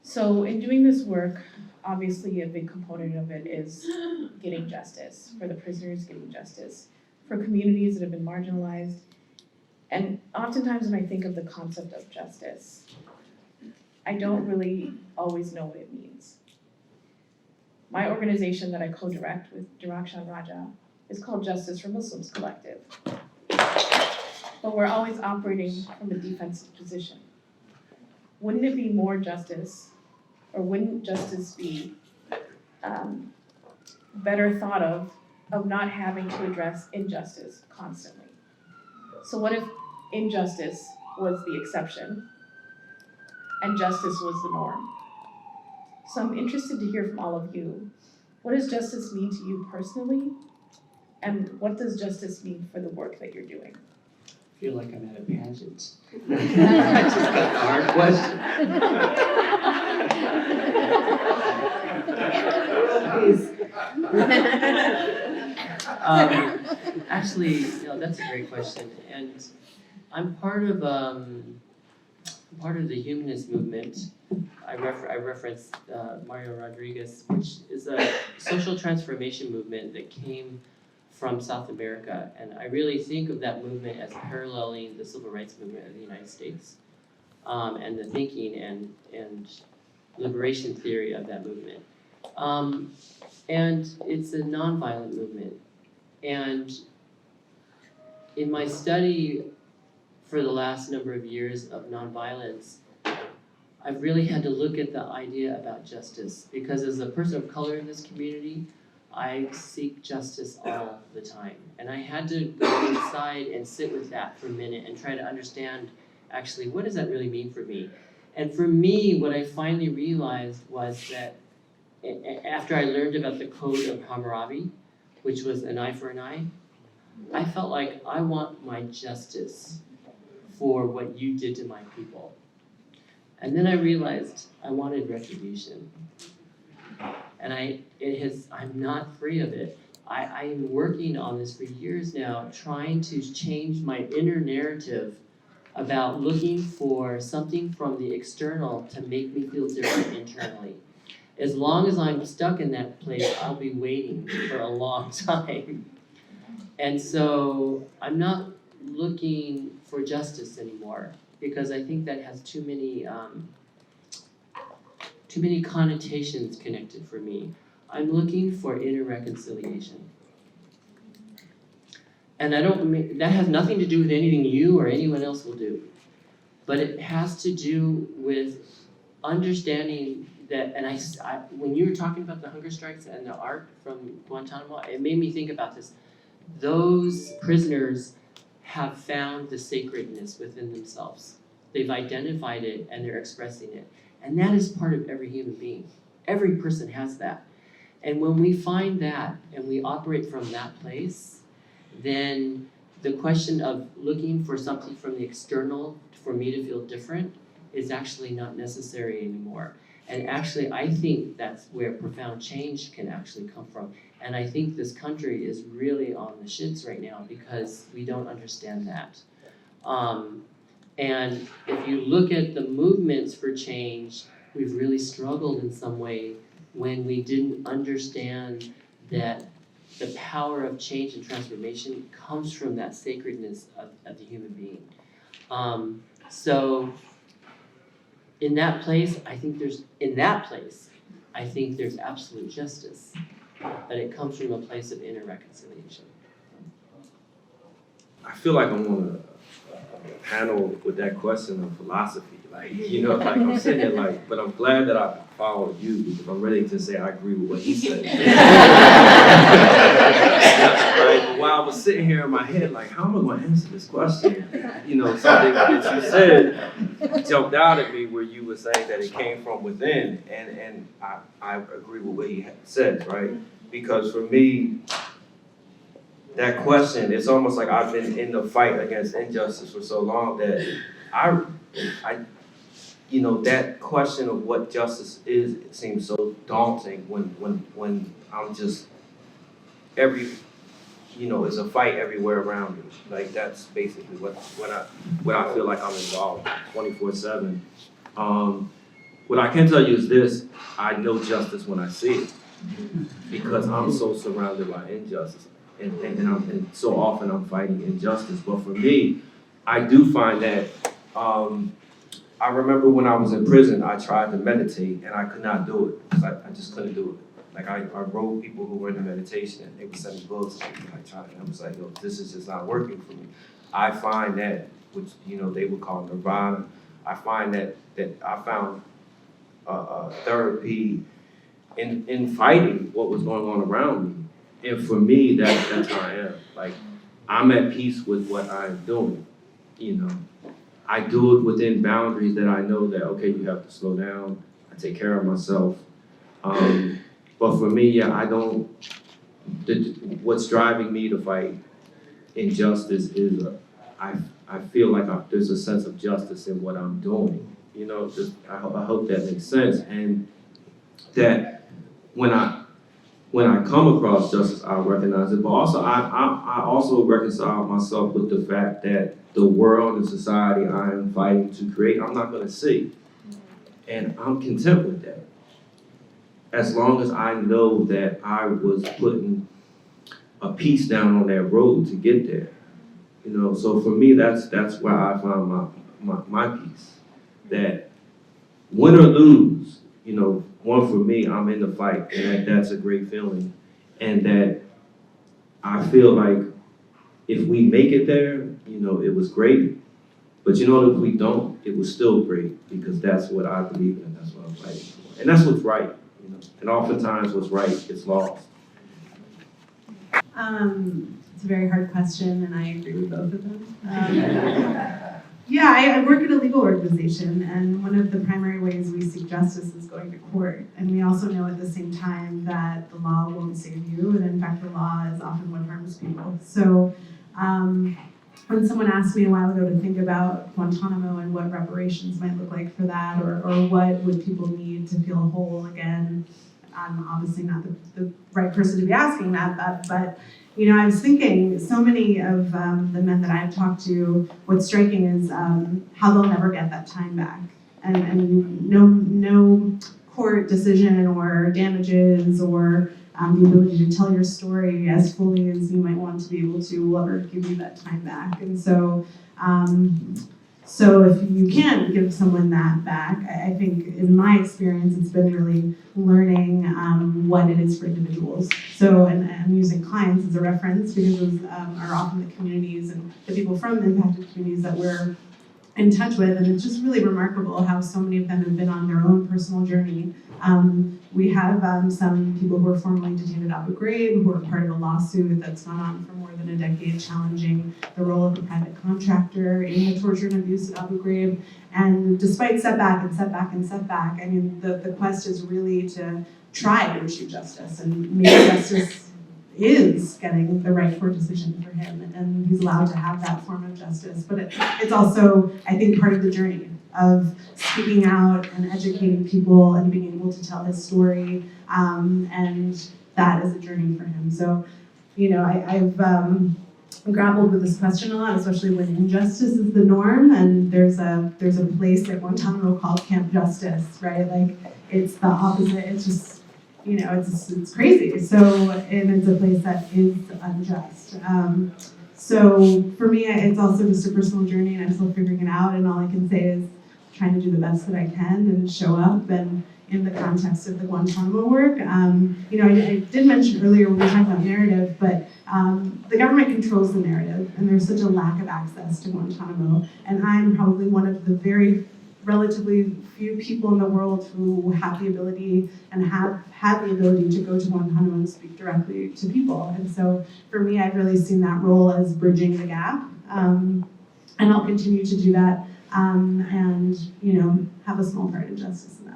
So in doing this work, obviously a big component of it is getting justice, for the prisoners getting justice, for communities that have been marginalized. And oftentimes when I think of the concept of justice, I don't really always know what it means. My organization that I co-direct with Dirakshan Raja is called Justice for Muslims Collective. But we're always operating from a defensive position. Wouldn't it be more justice, or wouldn't justice be better thought of not having to address injustice constantly? So what if injustice was the exception and justice was the norm? So I'm interested to hear from all of you. What does justice mean to you personally? And what does justice mean for the work that you're doing? I feel like I'm at a pageant. I just got the hard question. Actually, that's a great question, and I'm part of the humanist movement. I referenced Mario Rodriguez, which is a social transformation movement that came from South America, and I really think of that movement as paralleling the civil rights movement of the United States, and the thinking and liberation theory of that movement. And it's a nonviolent movement. And in my study for the last number of years of nonviolence, I've really had to look at the idea about justice, because as a person of color in this community, I seek justice all the time. And I had to go inside and sit with that for a minute and try to understand, actually, what does that really mean for me? And for me, what I finally realized was that after I learned about the Code of Hammurabi, which was an eye for an eye, I felt like I want my justice for what you did to my people. And then I realized I wanted retribution. And I'm not free of it. I'm working on this for years now, trying to change my inner narrative about looking for something from the external to make me feel different internally. As long as I'm stuck in that place, I'll be waiting for a long time. And so I'm not looking for justice anymore, because I think that has too many connotations connected for me. I'm looking for inner reconciliation. And that has nothing to do with anything you or anyone else will do. But it has to do with understanding that, and when you were talking about the hunger strikes and the art from Guantanamo, it made me think about this. Those prisoners have found the sacredness within themselves. They've identified it and they're expressing it. And that is part of every human being. Every person has that. And when we find that and we operate from that place, then the question of looking for something from the external for me to feel different is actually not necessary anymore. And actually, I think that's where profound change can actually come from. And I think this country is really on the shits right now because we don't understand that. And if you look at the movements for change, we've really struggled in some way when we didn't understand that the power of change and transformation comes from that sacredness of the human being. So in that place, I think there's absolute justice, but it comes from a place of inner reconciliation. I feel like I'm on a panel with that question of philosophy. Like I'm sitting there like, but I'm glad that I followed you, because I'm ready to say I agree with what he said. Right? But while I was sitting here in my head, like, how am I going to answer this question? Something that you said jumped out at me, where you were saying that it came from within, and I agree with what he said, right? Because for me, that question, it's almost like I've been in the fight against injustice for so long that that question of what justice is, it seems so daunting when I'm just it's a fight everywhere around me. Like, that's basically what I feel like I'm involved 24/7. what I can tell you is this, I know justice when I see it. Because I'm so surrounded by injustice. And so often I'm fighting injustice. But for me, I do find that, I remember when I was in prison, I tried to meditate and I could not do it. Because I just couldn't do it. Like I wrote people who were into meditation and they would send me books and I tried, and I was like, yo, this is just not working for me. I find that, which, you know, they would call nirvana. I find that I found therapy in fighting what was going on around me. And for me, that's how I am. Like, I'm at peace with what I'm doing, you know. I do it within boundaries that I know that, okay, you have to slow down. I take care of myself. But for me, yeah, what's driving me to fight injustice is I feel like there's a sense of justice in what I'm doing. You know, I hope that makes sense. And that when I come across justice, I'll recognize it. But also, I also reconcile myself with the fact that the world and society I am fighting to create, I'm not going to see. And I'm content with that. As long as I know that I was putting a piece down on that road to get there. You know, so for me, that's where I found my peace. That win or lose, you know, one for me, I'm in the fight, and that's a great feeling. And that I feel like if we make it there, you know, it was great. But you know, if we don't, it was still great, because that's what I believe in, that's what I'm fighting for. And that's what's right, you know. And oftentimes what's right gets lost. It's a very hard question, and I agree with both of them. Yeah, I work at a legal organization, and one of the primary ways we seek justice is going to court. And we also know at the same time that the law won't save you, and in fact, the law is often what harms people. So when someone asked me a while ago to think about Guantanamo and what reparations might look like for that, or what would people need to feel whole again, I'm obviously not the right person to be asking that, but you know, I was thinking so many of the men that I've talked to, what's striking is how they'll never get that time back. And no court decision or damages or the ability to tell your story as fully as you might want to be able to will ever give you that time back. And so, so if you can't give someone that back, I think in my experience, it's been really learning what it is for individuals. So, and I'm using clients as a reference because those are often the communities and the people from impacted communities that we're in touch with, and it's just really remarkable how so many of them have been on their own personal journey. We have some people who are formerly detained at Abu Ghraib who are part of a lawsuit that's gone on for more than a decade, challenging the role of a private contractor in the torture and abuse at Abu Ghraib. And despite setback and setback and setback, I mean, the quest is really to try to achieve justice, and maybe justice is getting the right court decision for him, and he's allowed to have that form of justice. But it's also, I think, part of the journey of speaking out and educating people and being able to tell his story, and that is a journey for him. So, you know, I've grappled with this question a lot, especially when injustice is the norm, and there's a place like Guantanamo called Camp Justice, right? Like, it's the opposite. It's just, you know, it's crazy. So, and it's a place that is unjust. So for me, it's also just a personal journey, and I'm still figuring it out. And all I can say is trying to do the best that I can and show up. And in the context of the Guantanamo work, you know, I did mention earlier when we were talking about narrative, but the government controls the narrative, and there's such a lack of access to Guantanamo. And I'm probably one of the very relatively few people in the world who have the ability and have had the ability to go to Guantanamo and speak directly to people. And so for me, I've really seen that role as bridging the gap. And I'll continue to do that, and, you know, have a small part of justice in that.